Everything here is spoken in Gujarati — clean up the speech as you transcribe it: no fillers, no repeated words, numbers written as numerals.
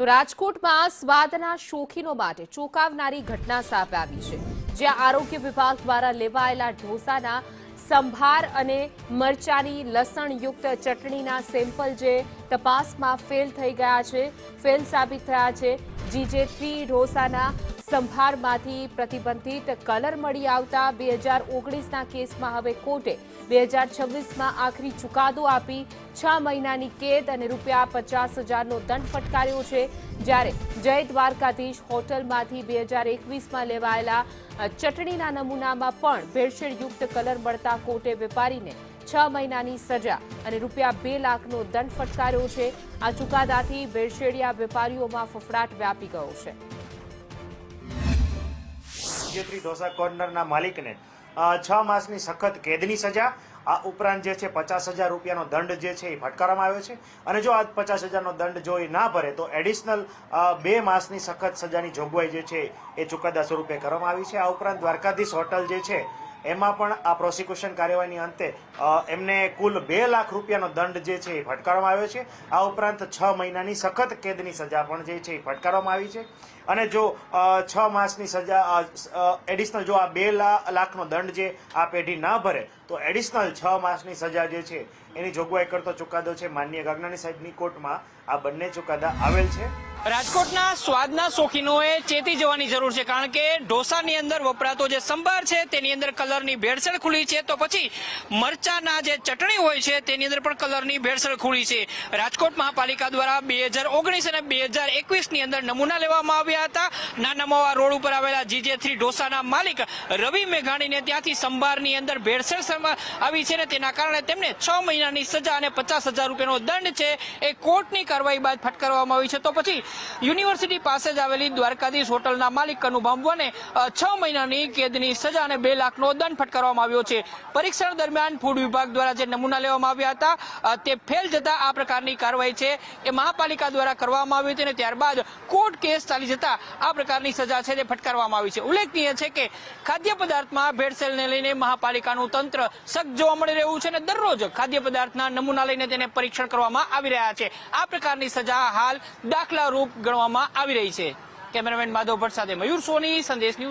તો રાજકોટમાં સ્વાદના શોખીનો માટે ચોંકાવનારી ઘટના સામે આવી છે, જ્યાં આરોગ્ય વિભાગ દ્વારા લેવાયેલા ઢોસાના સંભાર અને મરચાની લસણયુક્ત ચટણીના સેમ્પલ જે તપાસમાં ફેલ થઈ ગયા છે, ફેલ સાબિત થયા છે। GJ3 ઢોસાના સંભારમાંથી પ્રતિબંધિત કલર મળી આવતા 2019ના કેસમાં હવે કોર્ટે 2026માં આખરી ચુકાદો આપી 6 મહિનાની કેદ અને ₹50,000નો દંડ ફટકાર્યો છે। જ્યારે જય દ્વારકાધીશ હોટલમાંથી 2021માં લેવાયેલા ચટણીના નમૂનામાં પણ ભેળસેળયુક્ત કલર મળતા કોર્ટે વેપારીને 6 મહિનાની સજા અને ₹2 લાખનો દંડ ફટકાર્યો છે। આ ચુકાદાથી ભેળસેળિયા વેપારીઓમાં ફફડાટ વ્યાપી ગયો છે। GJ3 ઢોસા કોર્નરના માલિકને 6 માસની સખત કેદની સજા, આ ઉપરાંત જે છે ₹50,000નો દંડ જે છે એ ફટકારવામાં આવ્યો છે અને જો આ ₹50,000નો દંડ જો એ ના ભરે તો એડિશનલ 2 માસની સખત સજાની જોગવાઈ જે છે એ ચુકાદા સ્વરૂપે કરવામાં આવી છે। આ ઉપરાંત દ્વારકાધીશ હોટલ જે છે એમાં પણ આ પ્રોસિક્યુશન કાર્યવાહીની અંતે એમને કુલ ₹2 લાખ નો દંડ જે છે એ ફટકારવામાં આવ્યો છે। આ ઉપરાંત 6 મહિનાની સખત કેદની સજા પણ જે છે એ ફટકારવામાં આવી છે અને જો 6 માસની સજા એડિશનલ જો આ ₹2 લાખનો દંડ જે આ પેઢી ના ભરે તો એડિશનલ 6 માસની સજા જે છે એની જોગવાઈ કરતો ચુકાદો છે માનનીય ગાગનાની સાહેબની કોર્ટમાં આ બંને ચુકાદા આવેલ છે। રાજકોટના સ્વાદના શોખીનોએ ચેતી જવાની જરૂર છે, કારણ કે ઢોસાની અંદર વપરાતો જે સંભાર છે તેની અંદર કલરની ભેળસેળ ખુલી છે, તો પછી મરચાના જે ચટણી હોય છે તેની અંદર પણ કલરની ભેળસેળ ખુલી છે। રાજકોટ મહાપાલિકા દ્વારા 2019 અને 2021ની અંદર નમૂના લેવામાં આવ્યા હતા। નાનામાવા રોડ ઉપર આવેલા GJ3 ઢોસાના માલિક રવિ મેઘાણીને ત્યાંથી સંભારની અંદર ભેળસેળ આવી છે ને તેના કારણે તેમને 6 મહિનાની સજા અને ₹50,000નો દંડ છે એ કોર્ટની કાર્યવાહી બાદ ફટકારવામાં આવી છે। તો પછી યુનિવર્સિટી પાસે જ આવેલી દ્વારકાધીશ હોટલના માલિક કનુ બાંબુને 6 મહિનાની કેદની સજા અને ₹2 લાખનો દંડ ફટકારવામાં આવ્યો છે। પરીક્ષણ દરમિયાન ફૂડ વિભાગ દ્વારા જે નમૂના લેવામાં આવ્યા હતા તે ફેલ જતા આ પ્રકારની કાર્યવાહી છે એ મહાપાલિકા દ્વારા કરવામાં આવી હતી અને ત્યારબાદ કોર્ટ કેસ ચાલી જતા આ પ્રકારની સજા છે તે ફટકારવામાં આવી છે। ઉલ્લેખનીય છે કે ખાદ્ય પદાર્થમાં ભેળસેળને લઈને મહાપાલિકાનું તંત્ર સખ્ત જોવા મળી રહ્યું છે અને દરરોજ ખાદ્ય પદાર્થના નમૂના લઈને તેને પરીક્ષણ કરવામાં આવી રહ્યા છે। આ પ્રકારની સજા હાલ દાખલા રૂપ ગણવામાં આવી રહી છે। કેમેરામેન માધવ ભટ્ટ સાથે મયુર સોની, સંદેશ ન્યૂઝ।